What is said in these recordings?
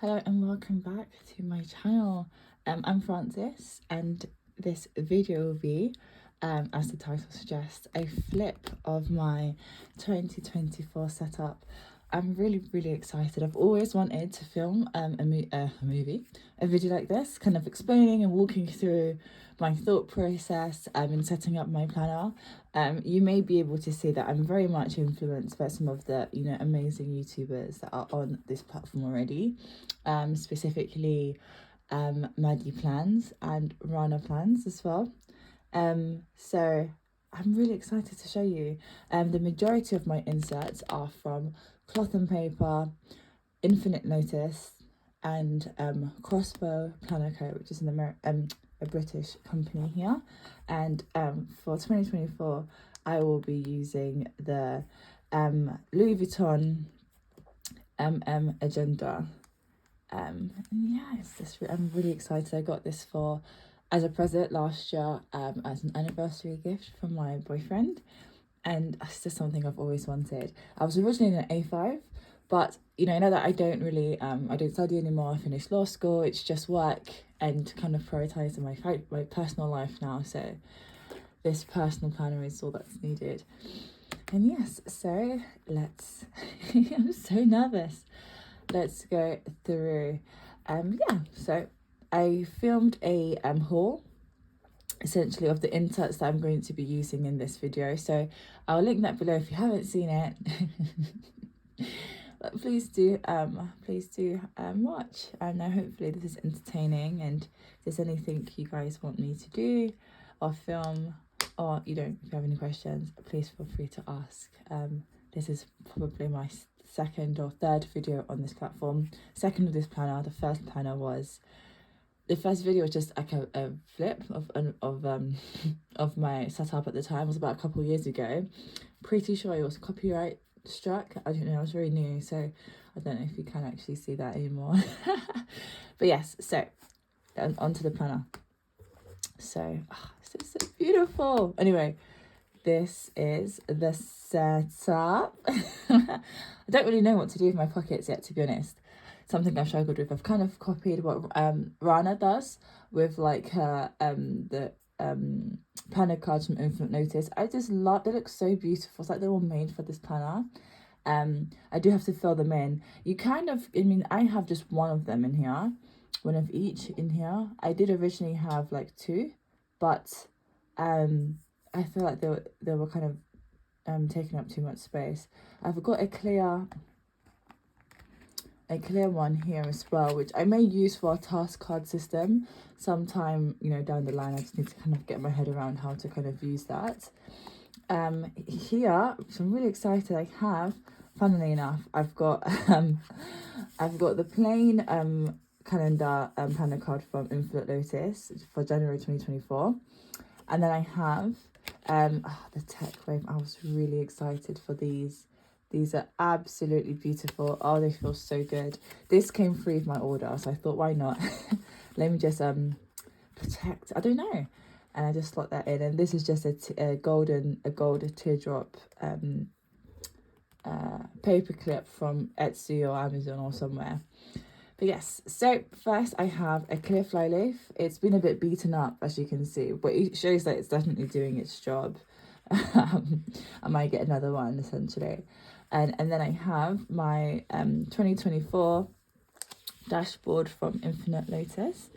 Hello and welcome back to my channel. I'm Francis and this video will be, as the title suggests, a flip of my 2024 setup. I'm really excited. I've always wanted to film a video like this, kind of explaining and walking through my thought process in setting up my planner. You may be able to see that I'm very much influenced by some of the amazing YouTubers that are on this platform already, specifically Maddie Plans and Rana Plans as well. So I'm really excited to show you. The majority of my inserts are from Cloth and Paper, Infinite Notice, and Crossbow Planner Co, which is a British company here. And for 2024, I will be using the Louis Vuitton Agenda. And yeah, I'm really excited. I got this as a present last year, as an anniversary gift from my boyfriend, and it's just something I've always wanted. I was originally in an A5, but now that I don't really I don't study anymore. I finished law school. It's just work and kind of prioritizing my personal life now. So this personal planner is all that's needed. And yes, so let's I'm so nervous. Let's go through. So I filmed a haul essentially of the inserts that I'm going to be using in this video, so I'll link that below if you haven't seen it. But please do watch, and hopefully this is entertaining, and if there's anything you guys want me to do or film, or if you have any questions, please feel free to ask. This is probably my second or third video on this platform. Second of this planner. The first video was just like a flip of my setup at the time. It was about a couple of years ago. Pretty sure it was copyright struck. I don't know, I was very new, so I don't know if you can actually see that anymore. But yes, so onto the planner. So it's so beautiful. Anyway, this is the setup. I don't really know what to do with my pockets yet, to be honest. Something I've struggled with. I've kind of copied what Rana does with like her the planner cards from Infinite Notice. I just love, they look so beautiful. It's like they were made for this planner. I do have to fill them in. I have just one of them in here, one of each in here. I did originally have like two, but I feel like they were kind of taking up too much space. I've got a clear one here as well, which I may use for a task card system sometime down the line. I just need to kind of get my head around how to kind of use that. Here, so I'm really excited. I have, funnily enough, I've got the plain calendar planner card from Infinite Notice for January 2024, and then I have the Tech Wave. I was really excited for these. These are absolutely beautiful. Oh, they feel so good. This came free with my order, so I thought, why not? Let me just protect. I don't know. And I just slot that in. And this is just a gold teardrop paper clip from Etsy or Amazon or somewhere. But yes, so first I have a clear flyleaf. It's been a bit beaten up, as you can see, but it shows that it's definitely doing its job. I might get another one essentially. And then I have my 2024 dashboard from Infinite Notice.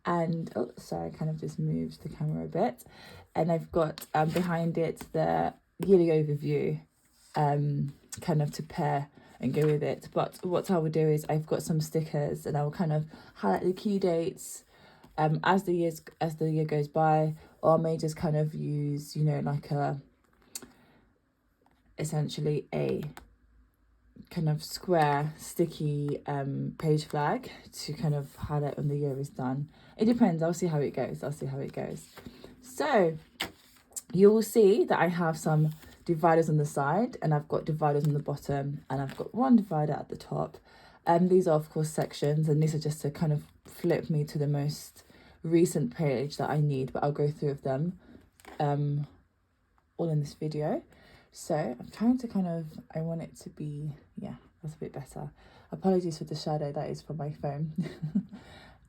And oh, sorry, I kind of just moved the camera a bit. And I've got behind it the yearly overview, kind of to pair and go with it. But what I will do is I've got some stickers, and I will kind of highlight the key dates as the year goes by, or I may just kind of use like essentially a kind of square sticky page flag to kind of highlight when the year is done. It depends. I'll see how it goes. So you will see that I have some dividers on the side, and I've got dividers on the bottom, and I've got one divider at the top. These are of course sections, and these are just to kind of flip me to the most recent page that I need, but I'll go through with them all in this video. So I'm trying to I want it to be, yeah, that's a bit better. Apologies for the shadow, that is from my phone.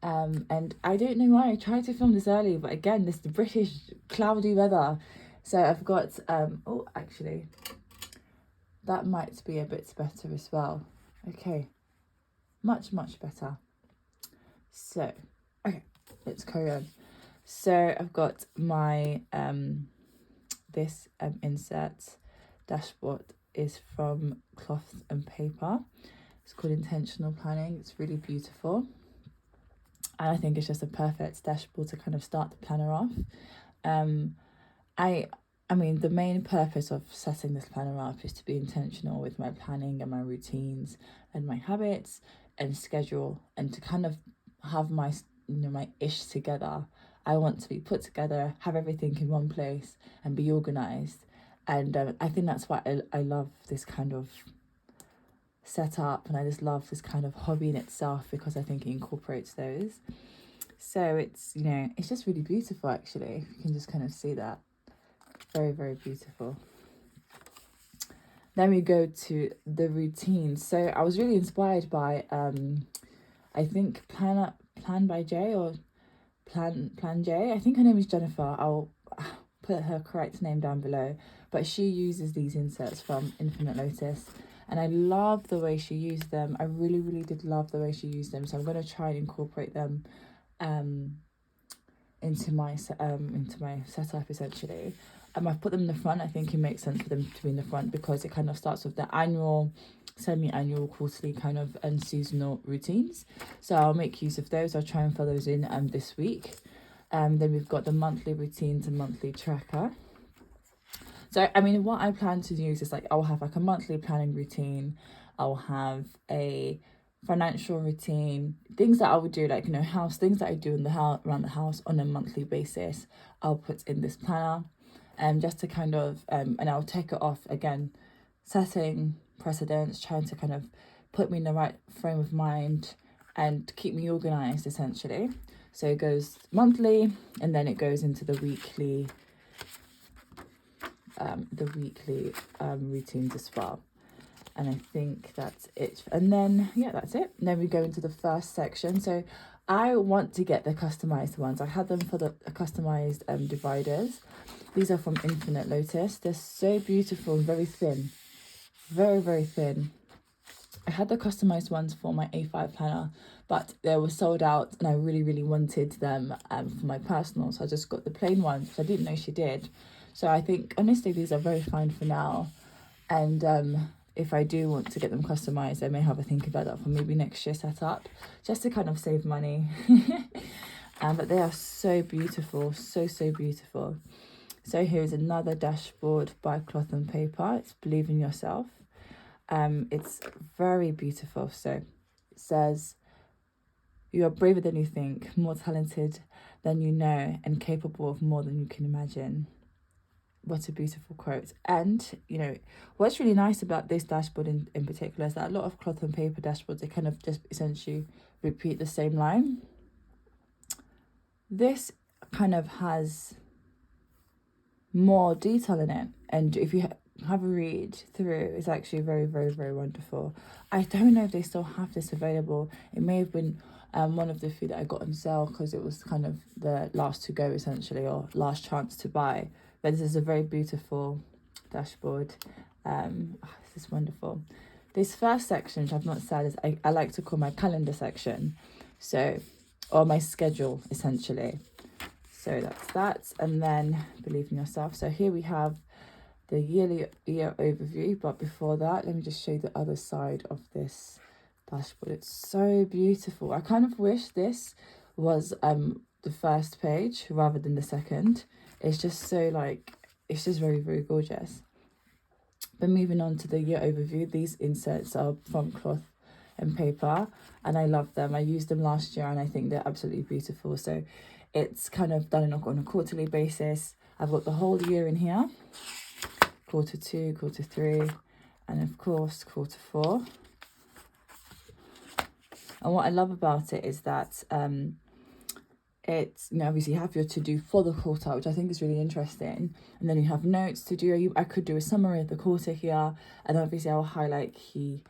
And I don't know why I tried to film this early, but again, this British cloudy weather. So I've got, oh, actually, that might be a bit better as well. Okay, much better. So, okay, let's carry on. So I've got my, this insert dashboard is from Cloth and Paper. It's called Intentional Planning. It's really beautiful. And I think it's just a perfect dashboard to kind of start the planner off. I mean, the main purpose of setting this planner up is to be intentional with my planning and my routines and my habits and schedule, and to kind of have my, my ish together. I want to be put together, have everything in one place and be organized. And I think that's why I love this kind of setup, and I just love this kind of hobby in itself, because I think it incorporates those. So it's, it's just really beautiful, actually. You can just kind of see that. Very beautiful. Then we go to the routine. So I was really inspired by I think Plan by J, or Plan J. I think her name is Jennifer. I'll put her correct name down below, but she uses these inserts from Infinite Lotus, and I love the way she used them. I really did love the way she used them, so I'm going to try and incorporate them into my setup, essentially. I've put them in the front. I think it makes sense for them to be in the front, because it kind of starts with the annual, semi-annual, quarterly kind of, and seasonal routines. So I'll make use of those. I'll try and fill those in this week. Then we've got the monthly routines and monthly tracker. So, I mean, what I plan to use is, like, I'll have like a monthly planning routine. I'll have a financial routine, things that I would do, like, house things that I do in the house, around the house on a monthly basis. I'll put in this planner, just to kind of, and I'll take it off again, setting precedents, trying to kind of put me in the right frame of mind and keep me organized, essentially. So it goes monthly, and then it goes into the weekly routines as well. And I think that's it. And then, yeah, that's it. And then we go into the first section. So I want to get the customized ones. I had them for the customized dividers. These are from Infinite Lotus. They're so beautiful and very thin. Very thin. I had the customized ones for my A5 planner, but they were sold out, and I really wanted them for my personal. So I just got the plain ones, which I didn't know she did. So I think, honestly, these are very fine for now. And if I do want to get them customized, I may have a think about that for maybe next year's setup, just to kind of save money. But they are so beautiful, so beautiful. So here's another dashboard by Cloth and Paper. It's Believe in Yourself. It's very beautiful. So it says, "You are braver than you think, more talented than you know, and capable of more than you can imagine." What a beautiful quote. And, what's really nice about this dashboard in particular is that a lot of Cloth and Paper dashboards, they kind of just essentially repeat the same line. This kind of has more detail in it. And if you have a read through, it's actually very wonderful. I don't know if they still have this available. It may have been one of the few that I got on sale, because it was kind of the last to go, essentially, or last chance to buy. But this is a very beautiful dashboard. This is wonderful. This first section, which I've not said, is I like to call my calendar section. So, or my schedule, essentially. So that's that. And then Believe in Yourself. So here we have the year overview. But before that, let me just show you the other side of this dashboard. It's so beautiful. I kind of wish this was the first page rather than the second. It's just so, it's just very gorgeous. But moving on to the year overview, these inserts are from Cloth and Paper, and I love them. I used them last year, and I think they're absolutely beautiful. So it's kind of done on a quarterly basis. I've got the whole year in here, quarter 2, quarter 3, and of course quarter 4. And what I love about it is that it's, obviously you have your to do for the quarter, which I think is really interesting. And then you have notes to do. I could do a summary of the quarter here, and obviously I'll highlight key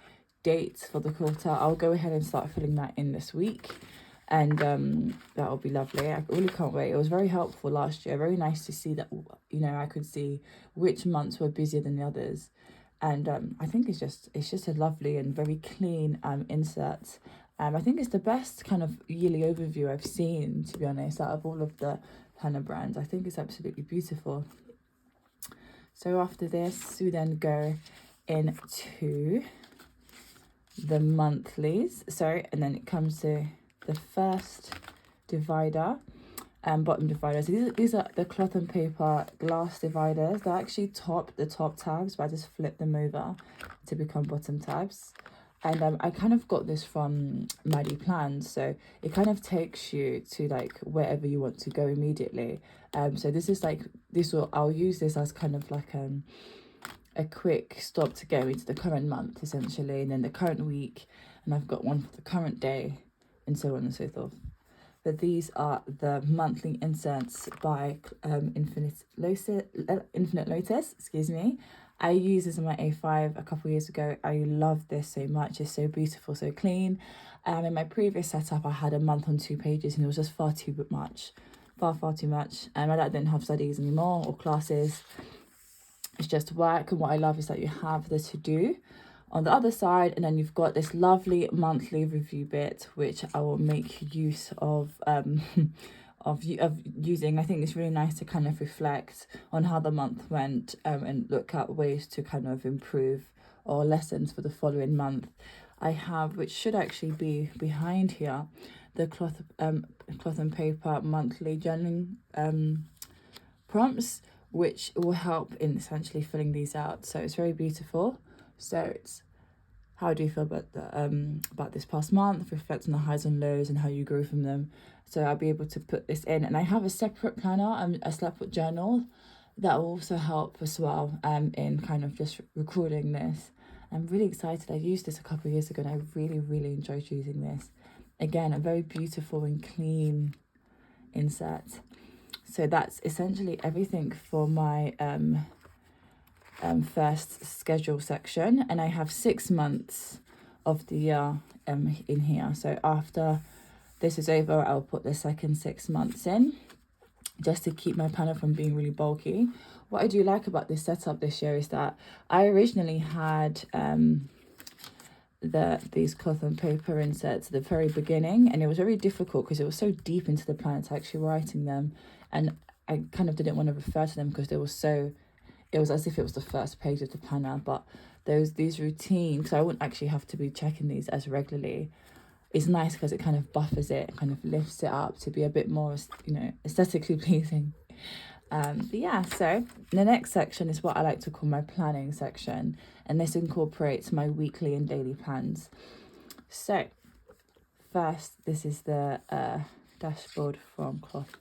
dates for the quarter, I'll go ahead and start filling that in this week. And that'll be lovely. I really can't wait. It was very helpful last year. Very nice to see that, you know, I could see which months were busier than the others. And I think it's just a lovely and very clean insert. I think it's the best kind of yearly overview I've seen, to be honest, out of all of the planner brands. I think it's absolutely beautiful. So after this, we then go into the monthlies. And then it comes to the first divider and bottom divider. So these are the cloth and paper glass dividers. They're actually the top tabs, but I just flip them over to become bottom tabs. And I kind of got this from Maddie Plans, so it kind of takes you to like wherever you want to go immediately. So this is like I'll use this as kind of like a quick stop to go into the current month essentially, and then the current week, and I've got one for the current day, and so on and so forth. But these are the monthly inserts by Infinite Lotus, excuse me. I used this on my A5 a couple of years ago. I love this so much. It's so beautiful, so clean. In my previous setup, I had a month on 2 pages, and it was just far too much. My dad didn't have studies anymore or classes. It's just work, and what I love is that you have the to-do on the other side, and then you've got this lovely monthly review bit, which I will make use of of using. I think it's really nice to kind of reflect on how the month went, and look at ways to kind of improve or lessons for the following month. I have, which should actually be behind here, the cloth and paper monthly journaling prompts, which will help in essentially filling these out. So it's very beautiful. So it's, how do you feel about this past month? Reflect on the highs and lows and how you grew from them. So I'll be able to put this in, and I have a separate planner and a separate journal that will also help as well in kind of just recording this. I'm really excited. I used this a couple of years ago, and I really enjoyed using this. Again, a very beautiful and clean insert. So that's essentially everything for my first schedule section, and I have 6 months of the year in here. So after this is over, I'll put the second 6 months in, just to keep my planner from being really bulky. What I do like about this setup this year is that I originally had these cloth and paper inserts at the very beginning, and it was very difficult because it was so deep into the planner to actually writing them, and I kind of didn't want to refer to them because it was as if it was the first page of the planner. But these routines, so I wouldn't actually have to be checking these as regularly. It's nice because it kind of buffers it, kind of lifts it up to be a bit more, you know, aesthetically pleasing. But yeah, so the next section is what I like to call my planning section, and this incorporates my weekly and daily plans. So first, this is the dashboard from Cloth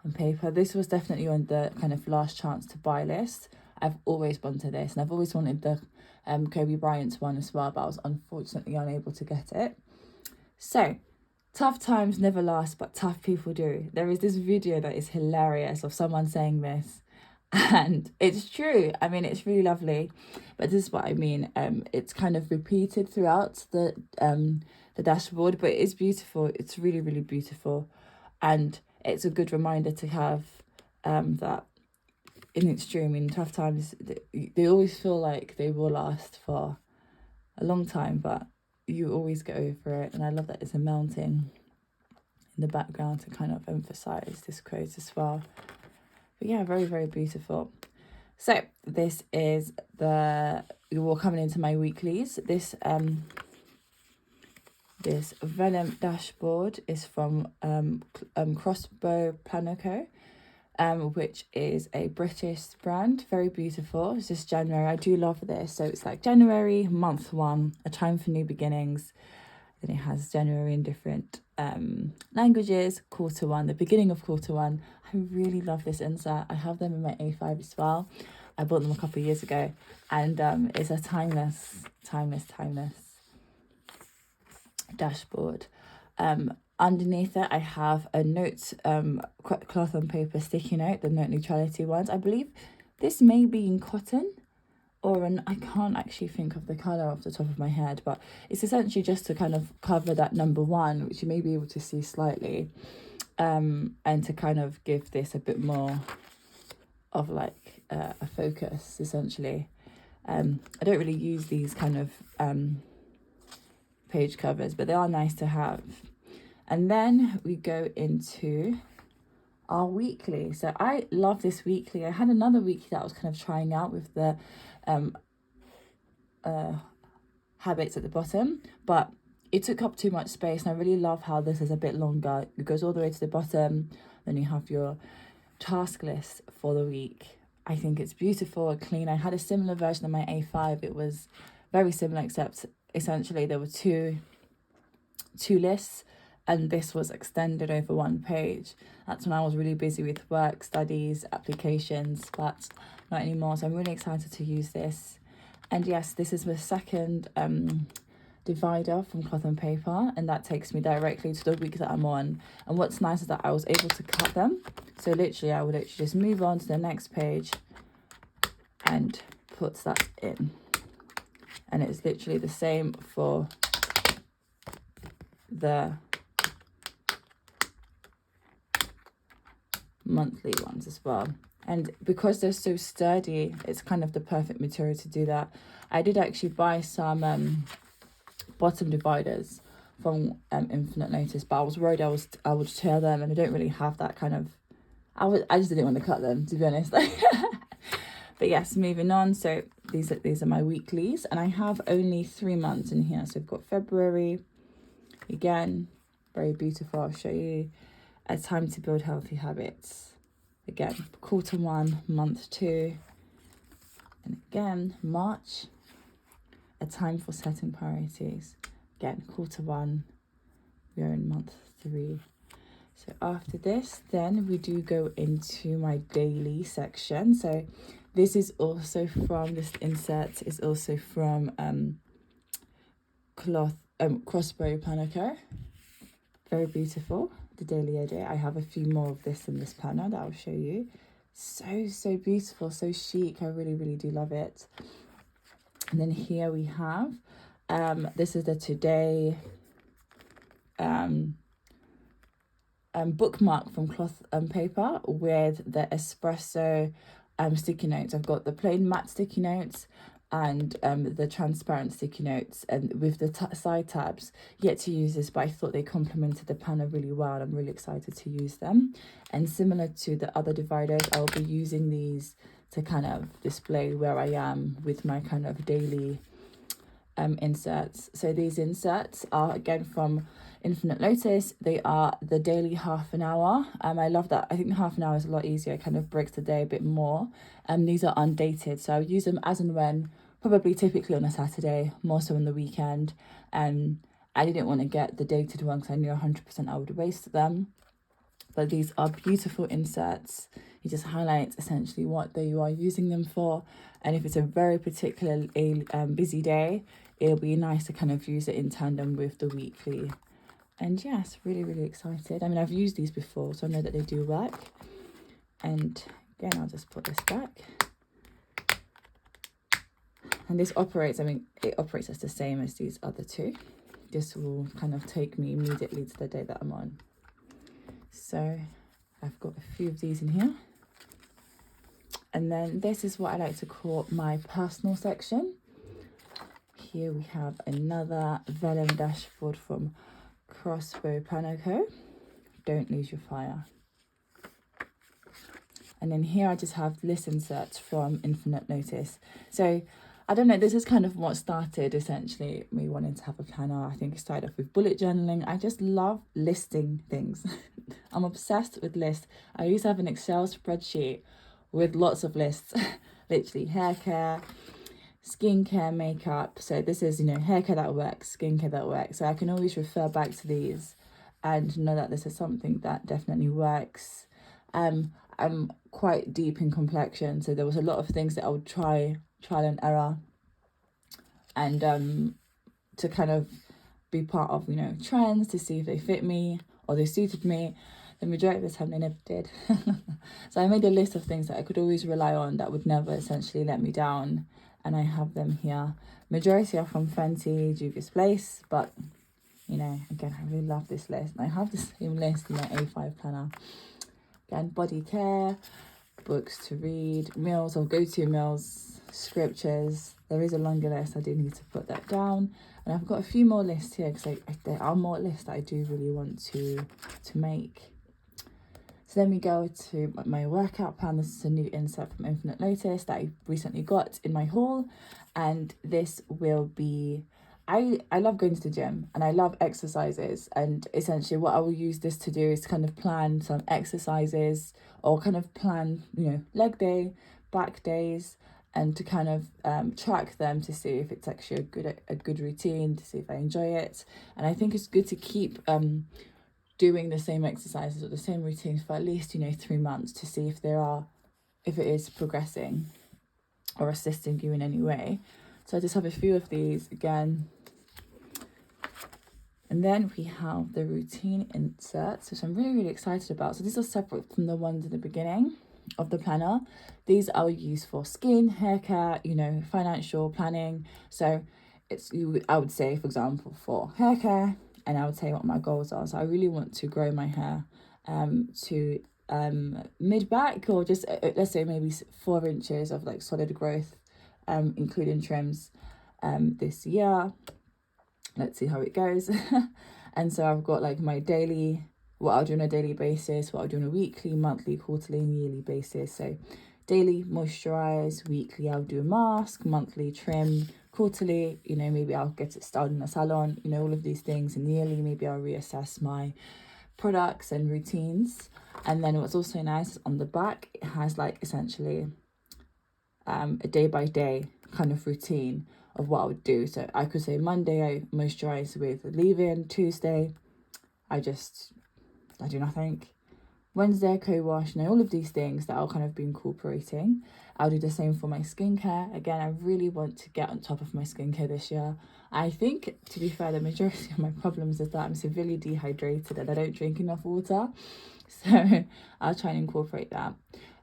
and Paper. This was definitely on the kind of last chance to buy list. I've always wanted this, and I've always wanted the Kobe Bryant's one as well, but I was unfortunately unable to get it. So, tough times never last, but tough people do. There is this video that is hilarious of someone saying this, and it's true. I mean, it's really lovely, but this is what I mean. It's kind of repeated throughout the dashboard, but it's beautiful. It's really beautiful, and it's a good reminder to have that in extreme, in tough times, they always feel like they will last for a long time, but you always get over it. And I love that it's a mountain in the background to kind of emphasize this quote as well. But yeah, very beautiful. So this is we're coming into my weeklies. This vellum dashboard is from Crossbow Planner Co, which is a British brand. Very beautiful. It's just January. I do love this. So it's like January, month 1, a time for new beginnings. Then it has January in different languages, quarter 1, the beginning of quarter 1. I really love this insert. I have them in my A5 as well. I bought them a couple of years ago, and it's a timeless dashboard. Underneath it, I have a note, cloth and paper sticky note, the note neutrality ones. I believe this may be in cotton, orange. I can't actually think of the colour off the top of my head, but it's essentially just to kind of cover that number 1, which you may be able to see slightly, and to kind of give this a bit more of like a focus, essentially. I don't really use these kind of page covers, but they are nice to have. And then we go into our weekly. So I love this weekly. I had another weekly that I was kind of trying out with the habits at the bottom, but it took up too much space, and I really love how this is a bit longer. It goes all the way to the bottom, then you have your task list for the week. I think it's beautiful and clean. I had a similar version of my A5. It was very similar, except essentially there were two lists, and this was extended over 1 page. That's when I was really busy with work, studies, applications, but not anymore. So I'm really excited to use this. And yes, this is the second divider from Cloth and Paper, and that takes me directly to the week that I'm on. And what's nice is that I was able to cut them. So literally, I would actually just move on to the next page and put that in. And it's literally the same for the monthly ones as well. And because they're so sturdy, it's kind of the perfect material to do that. I did actually buy some bottom dividers from Infinite Notice, but I was worried I would tear them, and I don't really have that kind of, I just didn't want to cut them, to be honest. But yes, moving on. So these are my weeklies, and I have only 3 months in here. So we've got February, again, very beautiful. I'll show you. A time to build healthy habits. Again, Q1, month 2. And again, March, a time for setting priorities. Again, Q1, we are in month 3. So after this, then we do go into my daily section. So this is also from, this insert is also from Crossbow Planner. Very beautiful. The daily edit. I have a few more of this in this planner that I'll show you. So beautiful, so chic. I really do love it. And then here we have this is the today bookmark from Cloth and Paper with the espresso sticky notes. I've got the plain matte sticky notes and the transparent sticky notes, and with the side tabs. Yet to use this, but I thought they complemented the planner really well, and I'm really excited to use them. And similar to the other dividers, I'll be using these to kind of display where I am with my kind of daily inserts. So these inserts are again from Infinite Notice. They are the daily half an hour. I love that. I think half an hour is a lot easier. It kind of breaks the day a bit more. These are undated, so I'll use them as and when, probably typically on a Saturday, more so on the weekend. I didn't want to get the dated one because I knew 100% I would waste them. But these are beautiful inserts. You just highlight essentially what day you are using them for. And if it's a very particularly busy day, it'll be nice to kind of use it in tandem with the weekly. And yes, really excited. I mean, I've used these before, so I know that they do work. And again, I'll just put this back. And this operates, I mean, it operates as the same as these other two. This will kind of take me immediately to the day that I'm on. So I've got a few of these in here. And then this is what I like to call my personal section. Here we have another vellum dashboard from Crossbow Planner Co. Don't lose your fire. And then here I just have list inserts from Infinite Notice. So I don't know, this is kind of what started essentially me wanting to have a planner. I think it started off with bullet journaling. I just love listing things. I'm obsessed with lists. I used to have an Excel spreadsheet with lots of lists, literally hair care, skincare, makeup. So this is, hair care that works, skincare that works. So I can always refer back to these and know that this is something that definitely works. I'm quite deep in complexion, so there was a lot of things that I would trial and error, and to kind of be part of, trends to see if they fit me or they suited me. The majority of the time they never did. So I made a list of things that I could always rely on that would never essentially let me down. and I have them here. Majority are from Fenty, Juvia's Place, but you know, again, I really love this list. And I have the same list in my A5 planner. Again, body care, books to read, meals or go-to meals, scriptures. There is a longer list. I do need to put that down. And I've got a few more lists here because there are more lists that I do really want to make. So then we go to my workout plan. This is a new insert from Infinite Lotus that I recently got in my haul. And this will be, I love going to the gym and I love exercises. And essentially what I will use this to do is kind of plan some exercises or kind of plan, you know, leg day, back days, and to kind of track them to see if it's actually a good routine, to see if I enjoy it. And I think it's good to keep doing the same exercises or the same routines for at least, you know, 3 months to see if it is progressing or assisting you in any way. So I just have a few of these again. And then we have the routine inserts, which I'm really, really excited about. So these are separate from the ones in the beginning of the planner. These I'll use for skin, hair care, you know, financial planning. So I would say, for example, for hair care, and I would say what my goals are. So I really want to grow my hair to mid back, or just let's say maybe 4 inches of like solid growth, including trims this year. Let's see how it goes. And so I've got like my daily, what I'll do on a daily basis, what I'll do on a weekly, monthly, quarterly, and yearly basis. So daily moisturize, weekly I'll do a mask, monthly trim, quarterly, you know, maybe I'll get it styled in the salon, you know, all of these things. And yearly, maybe I'll reassess my products and routines. And then what's also nice is on the back, it has like essentially a day by day kind of routine of what I would do. So I could say Monday I moisturize with leave-in, Tuesday I do nothing, Wednesday I co-wash, you know, all of these things that I'll kind of be incorporating. I'll do the same for my skincare. Again, I really want to get on top of my skincare this year. I think, to be fair, the majority of my problems is that I'm severely dehydrated and I don't drink enough water. So I'll try and incorporate that.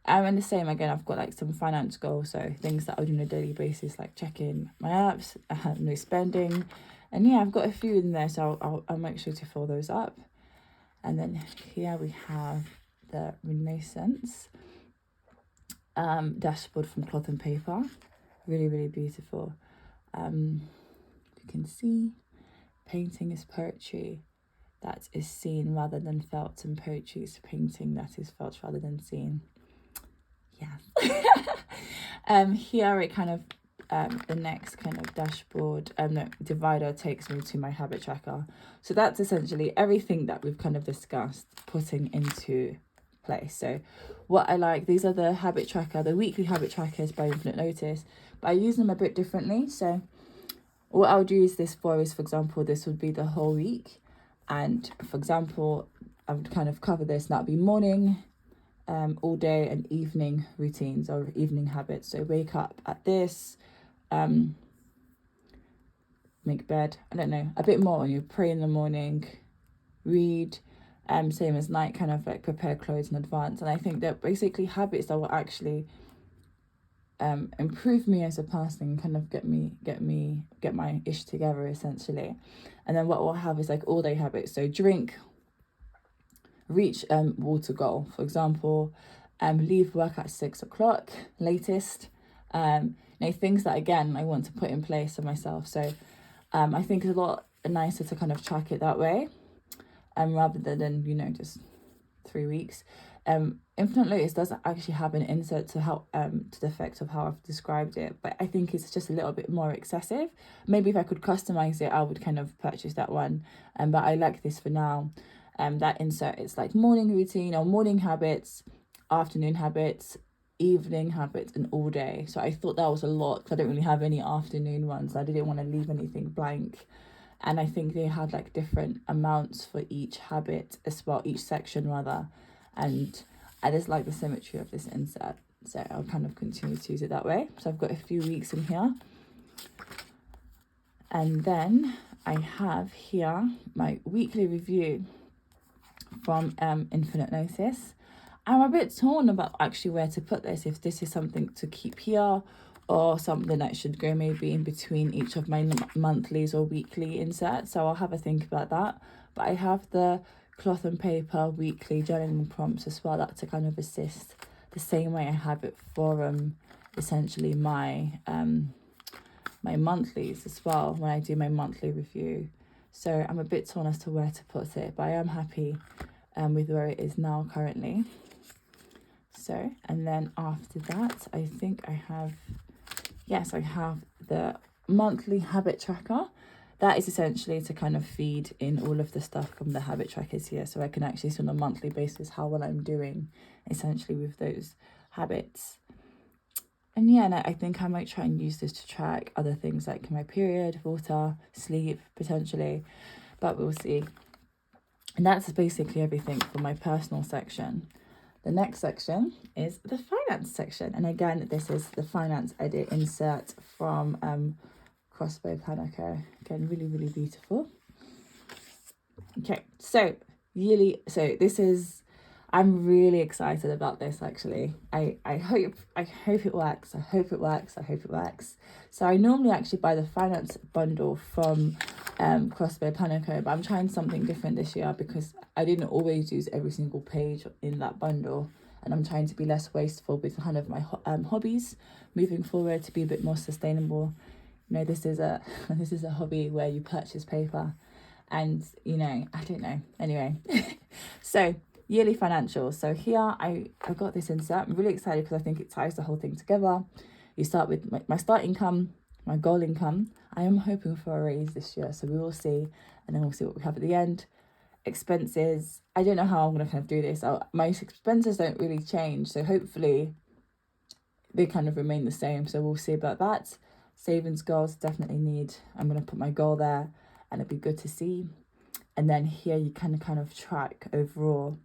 And the same, again, I've got like some finance goals, so things that I'll do on a daily basis, like checking my apps, no spending. And yeah, I've got a few in there, so I'll make sure to fill those up. And then here we have the Renaissance dashboard from Cloth and Paper. Really, really beautiful. You can see, painting is poetry that is seen rather than felt, and poetry is painting that is felt rather than seen. Yeah. Here it kind of the next kind of dashboard divider takes me to my habit tracker. So that's essentially everything that we've kind of discussed putting into place. So what I like, these are the habit tracker, the weekly habit trackers by Infinite Lotus, but I use them a bit differently. So what I would use this for is, for example, this would be the whole week, and for example I would kind of cover this, and that would be morning, all day, and evening routines or evening habits. So wake up at this, make bed, I don't know, a bit more, you pray in the morning, read, same as night, kind of like prepare clothes in advance. And I think that basically habits that will actually improve me as a person and kind of get my ish together essentially. And then what we'll have is like all day habits. So drink, reach water goal, for example, leave work at 6 o'clock latest. You know, things that again I want to put in place for myself. So I think it's a lot nicer to kind of track it that way, rather than, you know, just 3 weeks. Infinite Lotus does actually have an insert to help to the effect of how I've described it, but I think it's just a little bit more excessive. Maybe if I could customize it, I would kind of purchase that one, but I like this for now. That insert, it's like morning routine or morning habits, afternoon habits, evening habits, and all day. So I thought that was a lot because I don't really have any afternoon ones. I didn't want to leave anything blank. And I think they had like different amounts for each habit as well, each section rather. And I just like the symmetry of this insert. So I'll kind of continue to use it that way. So I've got a few weeks in here. And then I have here my weekly review from Infinite Lotus. I'm a bit torn about actually where to put this, if this is something to keep here or something that should go maybe in between each of my monthlies or weekly inserts. So I'll have a think about that. But I have the cloth and paper weekly journaling prompts as well, that to kind of assist the same way I have it for essentially my my monthlies as well, when I do my monthly review. So I'm a bit torn as to where to put it, but I am happy with where it is now currently. So, and then after that, I think I have, yes, I have the monthly habit tracker. That is essentially to kind of feed in all of the stuff from the habit trackers here, so I can actually see on a monthly basis how well I'm doing essentially with those habits. And yeah, and I think I might try and use this to track other things like my period, water, sleep, potentially, but we'll see. And that's basically everything for my personal section. The next section is the finance section. And again, this is the finance edit insert from Crossbow Planner Co. Again, really, really beautiful. Okay, so this is, I'm really excited about this actually. I hope it works. I hope it works. So I normally actually buy the finance bundle from Crossbow Planner Co, but I'm trying something different this year because I didn't always use every single page in that bundle, and I'm trying to be less wasteful with kind of my hobbies moving forward, to be a bit more sustainable. You know, this is a hobby where you purchase paper, and you know, I don't know. Anyway, so yearly financials. So here I got this insert. I'm really excited because I think it ties the whole thing together. You start with my start income, my goal income. I am hoping for a raise this year, so we will see, and then we'll see what we have at the end. Expenses. I don't know how I'm going to kind of do this. My expenses don't really change, so hopefully they kind of remain the same. So we'll see about that. Savings goals, definitely need. I'm going to put my goal there, and it'd be good to see. And then here you can kind of track overall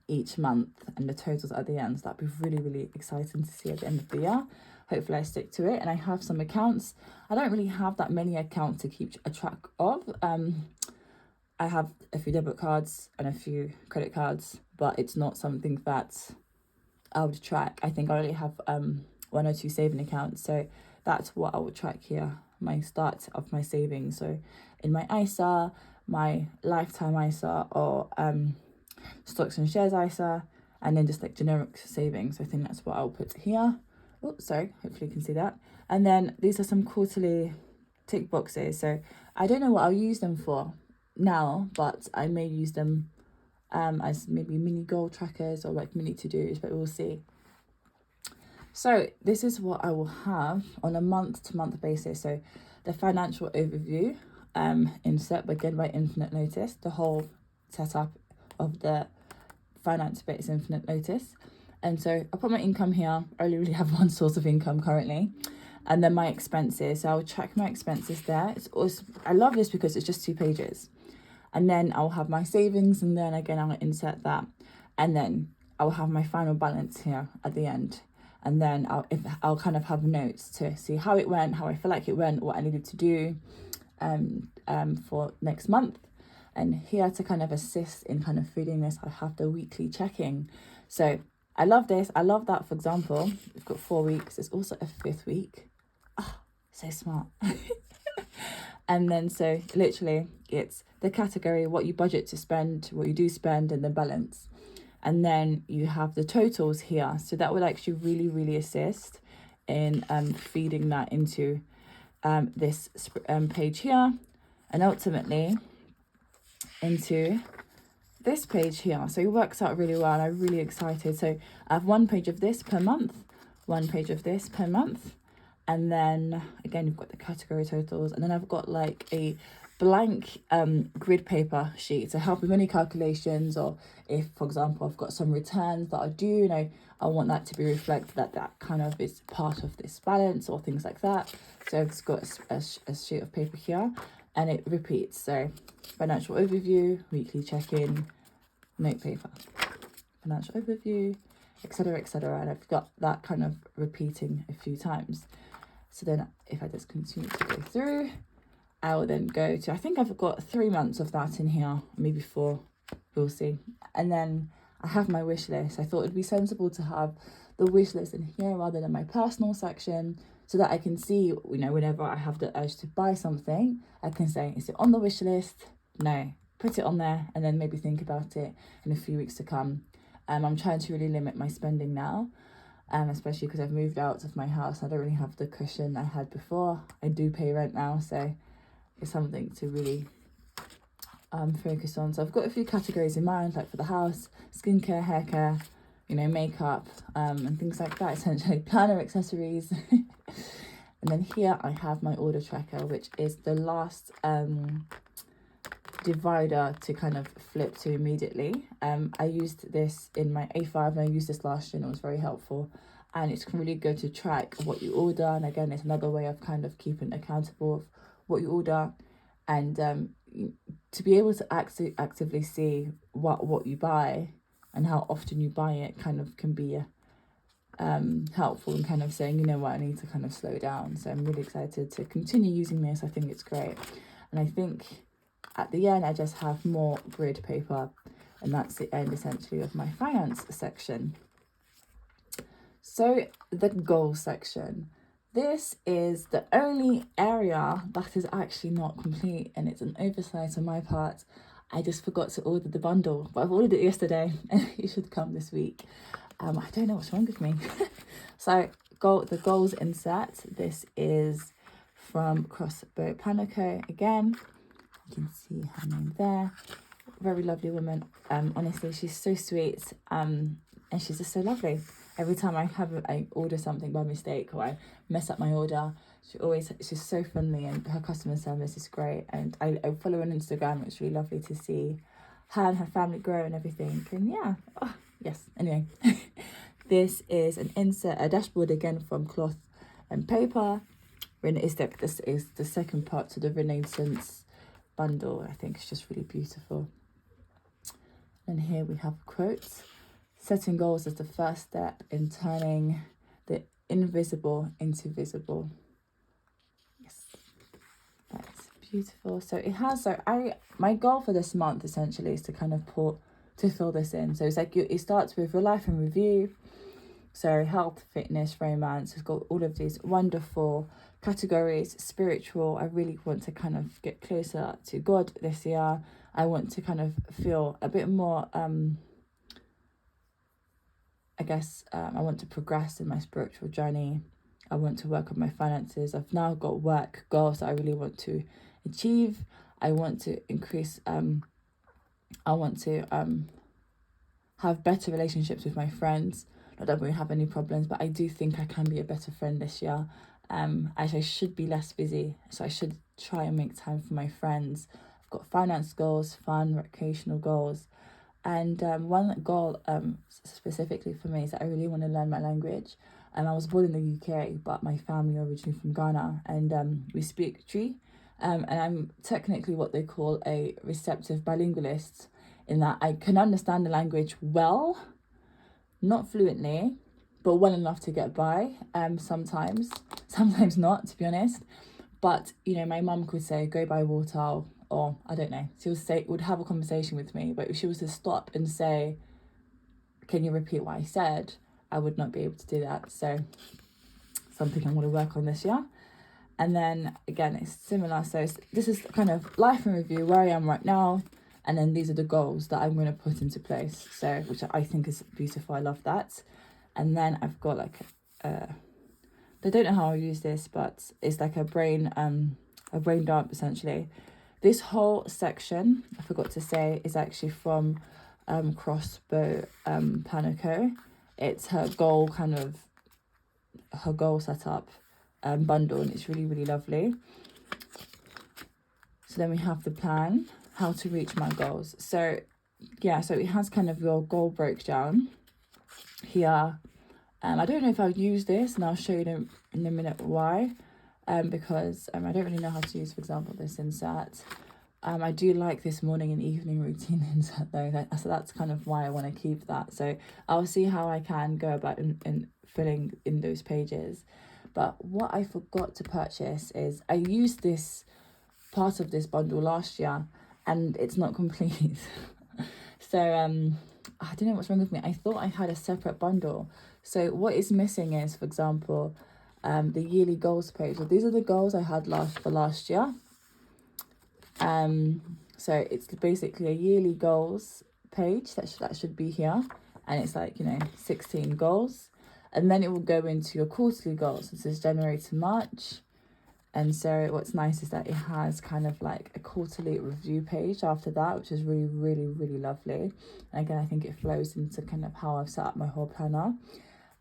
each month and the totals at the end. So that'd be really, really exciting to see at the end of the year. Hopefully I stick to it. And I have some accounts. I don't really have that many accounts to keep a track of. I have a few debit cards and a few credit cards, but it's not something that I would track. I think I only have 1 or 2 saving accounts. So that's what I would track here, my start of my savings. So in my ISA, my lifetime ISA, or stocks and shares ISA, and then just like generic savings. I think that's what I'll put here. Oh, sorry, hopefully you can see that. And then these are some quarterly tick boxes. So I don't know what I'll use them for now, but I may use them as maybe mini goal trackers or like mini to-dos, but we'll see. So this is what I will have on a month-to-month basis. So the financial overview, insert again by Infinite Notice. The whole setup of the finance bit is Infinite Notice. And so I'll put my income here. I only really have one source of income currently. And then my expenses. So I'll track my expenses there. It's also, I love this because it's just 2 pages. And then I'll have my savings, and then again I'll insert that. And then I'll have my final balance here at the end. And then I'll kind of have notes to see how it went, how I feel like it went, what I needed to do for next month. And here to kind of assist in kind of feeding this, I have the weekly checking. So I love this. I love that, for example, we've got 4 weeks. There's also a 5th week. Oh, so smart. And then so literally it's the category, what you budget to spend, what you do spend, and the balance. And then you have the totals here. So that will actually really, really assist in feeding that into this page here, and ultimately into this page here. So it works out really well. I'm really excited. So I have 1 page of this per month, 1 page of this per month. And then again, you've got the category totals. And then I've got like a blank grid paper sheet to help with any calculations, or if, for example, I've got some returns that I do, and I want that to be reflected, that kind of is part of this balance or things like that. So I've just got a sheet of paper here, and it repeats. So financial overview, weekly check-in, note paper, financial overview, etc., etc. And I've got that kind of repeating a few times. So then if I just continue to go through, I will then go to, I think I've got 3 months of that in here, maybe 4, we'll see. And then I have my wish list. I thought it'd be sensible to have the wish list in here rather than my personal section, so that I can see, you know, whenever I have the urge to buy something, I can say, is it on the wish list? No. Put it on there and then maybe think about it in a few weeks to come. I'm trying to really limit my spending now, especially because I've moved out of my house. I don't really have the cushion I had before. I do pay rent now, so it's something to really focus on. So I've got a few categories in mind, like for the house, skincare, hair care, you know, makeup, and things like that, essentially planner accessories. And then here I have my order tracker, which is the last divider to kind of flip to immediately. I used this in my A5 and I used this last year and it was very helpful, and it's really good to track what you order. And again, it's another way of kind of keeping accountable of what you order, and to be able to actively see what you buy and how often you buy it kind of can be helpful in kind of saying, you know what, I need to kind of slow down. So I'm really excited to continue using this. I think it's great. And I think at the end I just have more grid paper, and that's the end essentially of my finance section. So the goal section, this is the only area that is actually not complete, and it's an oversight on my part. I just forgot to order the bundle, but I've ordered it yesterday and it should come this week. I don't know what's wrong with me. So the goals insert, this is from Crossbow Panico again. You can see her name there. Very lovely woman. Honestly, she's so sweet, and she's just so lovely. Every time I order something by mistake or I mess up my order, she's so friendly, and her customer service is great. And I follow her on Instagram. It's really lovely to see her and her family grow and everything. And yeah, yes. Anyway, this is an insert, a dashboard again from Cloth and Paper. This is the second part to the Renaissance bundle. I think it's just really beautiful. And here we have quotes. Setting goals is the first step in turning the invisible into visible. Yes, that's beautiful. So it has, my goal for this month essentially is to kind of fill this in. So it's like it starts with your life in review. So health, fitness, romance. It's got all of these wonderful categories. Spiritual, I really want to kind of get closer to God this year. I want to kind of feel a bit more, I want to progress in my spiritual journey. I want to work on my finances. I've now got work goals that I really want to achieve. I want to increase, I want to have better relationships with my friends. Not that we have any problems, but I do think I can be a better friend this year. I should be less busy, so I should try and make time for my friends. I've got finance goals, fun, recreational goals. And one goal specifically for me is that I really want to learn my language. I was born in the UK, but my family are originally from Ghana, and we speak Twi. And I'm technically what they call a receptive bilingualist, in that I can understand the language well, not fluently, but well enough to get by. Sometimes not, to be honest. But, you know, my mum could say, go buy water, or I don't know, would have a conversation with me, but if she was to stop and say, can you repeat what I said, I would not be able to do that. So something I'm going to work on this year. And then again, it's similar. So this is kind of life in review, where I am right now, and then these are the goals that I'm going to put into place. So, which I think is beautiful. I love that. And then I've got like I don't know how I'll use this, but it's like a brain dump essentially. This whole section, I forgot to say, is actually from Crossbow Panico. It's her goal setup bundle, and it's really, really lovely. So then we have the plan, how to reach my goals. So yeah, so it has kind of your goal breakdown here. I don't know if I'll use this, and I'll show you in a minute why. Because I don't really know how to use, for example, this insert. I do like this morning and evening routine insert though, so that's kind of why I want to keep that. So I'll see how I can go about in filling in those pages. But what I forgot to purchase is, I used this part of this bundle last year and it's not complete. So I don't know what's wrong with me. I thought I had a separate bundle. So what is missing is, for example, the yearly goals page. So these are the goals I had for last year. So it's basically a yearly goals page that should be here, and it's like, 16 goals, and then it will go into your quarterly goals. This is January to March. And so what's nice is that it has kind of like a quarterly review page after that, which is really, really, really lovely. And again, I think it flows into kind of how I've set up my whole planner.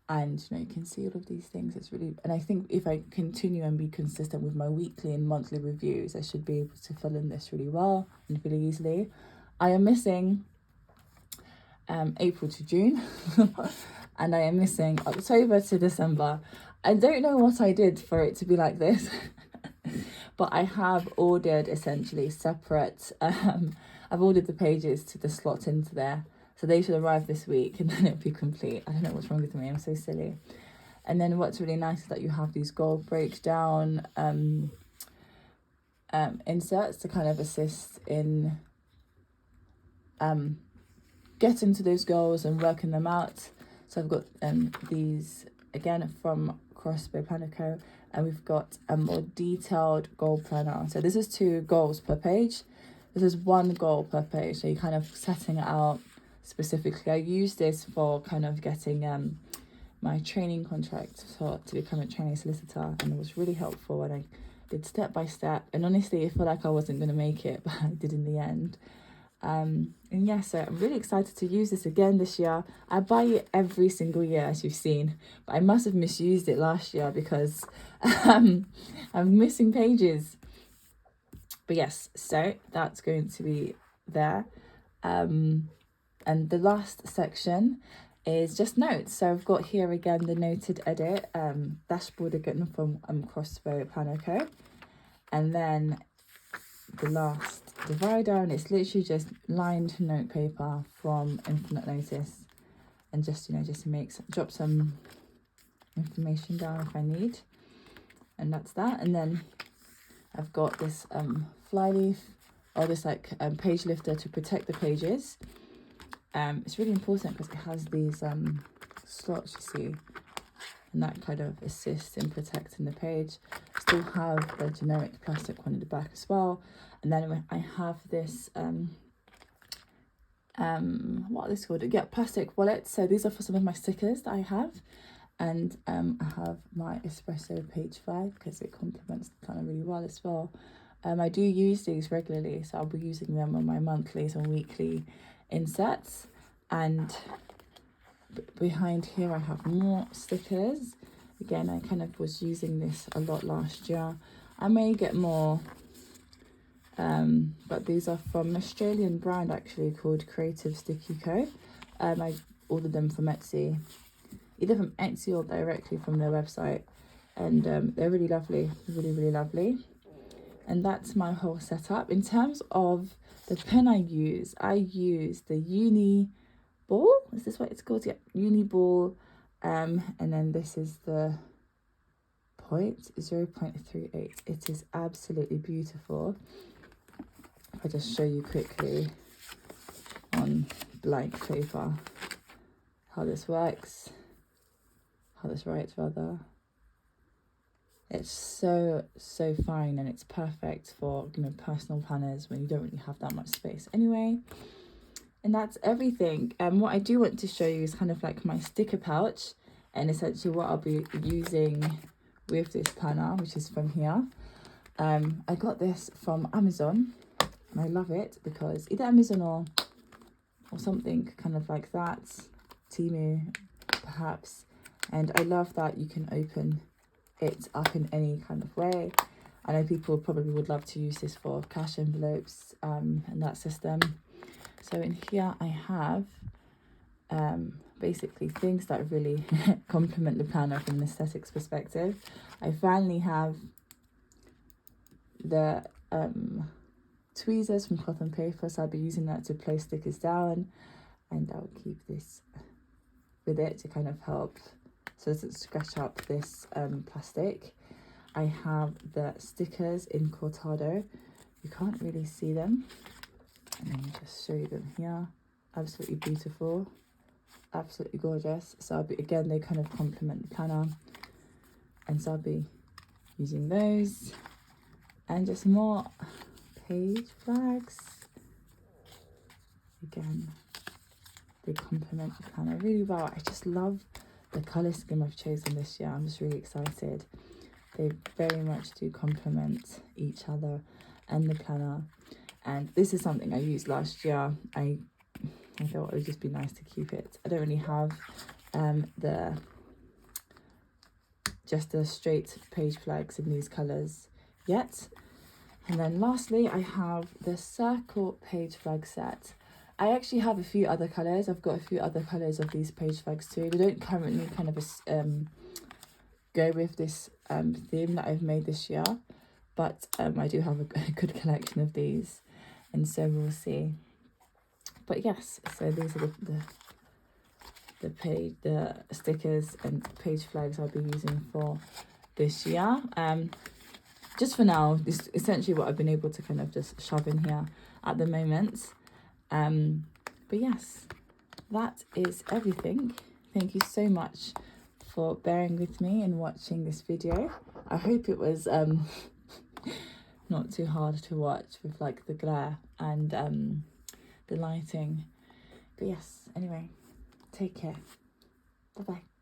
And, you can see all of these things. It's really, and I think if I continue and be consistent with my weekly and monthly reviews, I should be able to fill in this really well and really easily. I am missing April to June and I am missing October to December. I don't know what I did for it to be like this. But I have ordered essentially separate, I've ordered the pages to the slot into there. So they should arrive this week and then it'll be complete. I don't know what's wrong with me, I'm so silly. And then what's really nice is that you have these goal breakdown inserts to kind of assist in getting to those goals and working them out. So I've got these, again, from Crossbow Planner Co. And we've got a more detailed goal planner. So this is 2 goals per page. This is 1 goal per page. So you're kind of setting it out specifically. I use this for kind of getting my training contract to become a training solicitor. And it was really helpful. And I did step by step. And honestly, I felt like I wasn't going to make it, but I did in the end. And yeah, so I'm really excited to use this again this year. I buy it every single year, as you've seen, but I must have misused it last year because I'm missing pages. But yes, so that's going to be there. And the last section is just notes. So I've got here again the noted edit dashboard again from Crossbow Planner Co. And then the last divider, and it's literally just lined note paper from Infinite Notice, and just to drop some information down if I need. And that's that. And then I've got this flyleaf, or this page lifter to protect the pages. It's really important because it has these slots, you see, and that kind of assists in protecting the page. I still have the generic plastic one in the back as well. And then I have this what are these called? Yeah, plastic wallets. So these are for some of my stickers that I have. And I have my espresso page 5 because it complements the planner really well as well. I do use these regularly, so I'll be using them on my monthlies and weekly inserts. And behind here I have more stickers. Again, I kind of was using this a lot last year. I may get more, but these are from an Australian brand actually called Creative Sticky Co. I ordered them from Etsy, either from Etsy or directly from their website, and they're really lovely, really, really lovely. And that's my whole setup. In terms of the pen I use the Uni Ball. Is this what it's called? Yeah, Uni Ball. And then this is the 0.38. It is absolutely beautiful. I'll just show you quickly on blank paper how this works, how this writes rather. It's so fine, and it's perfect for personal planners when you don't really have that much space anyway. And that's everything. What I do want to show you is kind of like my sticker pouch, and essentially what I'll be using with this planner, which is from here. I got this from Amazon, and I love it because either Amazon or something kind of like that, Temu perhaps. And I love that you can open it up in any kind of way. I know people probably would love to use this for cash envelopes and that system. So in here I have basically things that really complement the planner from an aesthetics perspective. I finally have the tweezers from Cloth and Paper, so I'll be using that to place stickers down, and I'll keep this with it to kind of help so it doesn't scratch up this plastic. I have the stickers in Cortado. You can't really see them, and let me just show you them here. Absolutely beautiful. absolutely gorgeous. So I'll be, again, they kind of complement the planner, and so I'll be using those. And just more page flags. Again, they complement the planner really well. I just love the colour scheme I've chosen this year. I'm just really excited. They very much do complement each other and the planner. And this is something I used last year. I thought it would just be nice to keep it. I don't really have just the straight page flags in these colours yet. And then lastly, I have the circle page flag set. I actually have a few other colours. I've got a few other colours of these page flags too. They don't currently kind of go with this theme that I've made this year, but I do have a good collection of these, and so we'll see. But yes, so these are the stickers and page flags I'll be using for this year. Just for now, this is essentially what I've been able to kind of just shove in here at the moment. But yes, that is everything. Thank you so much for bearing with me and watching this video. I hope it was not too hard to watch with like the glare and the lighting. But yes, anyway, take care. Bye bye.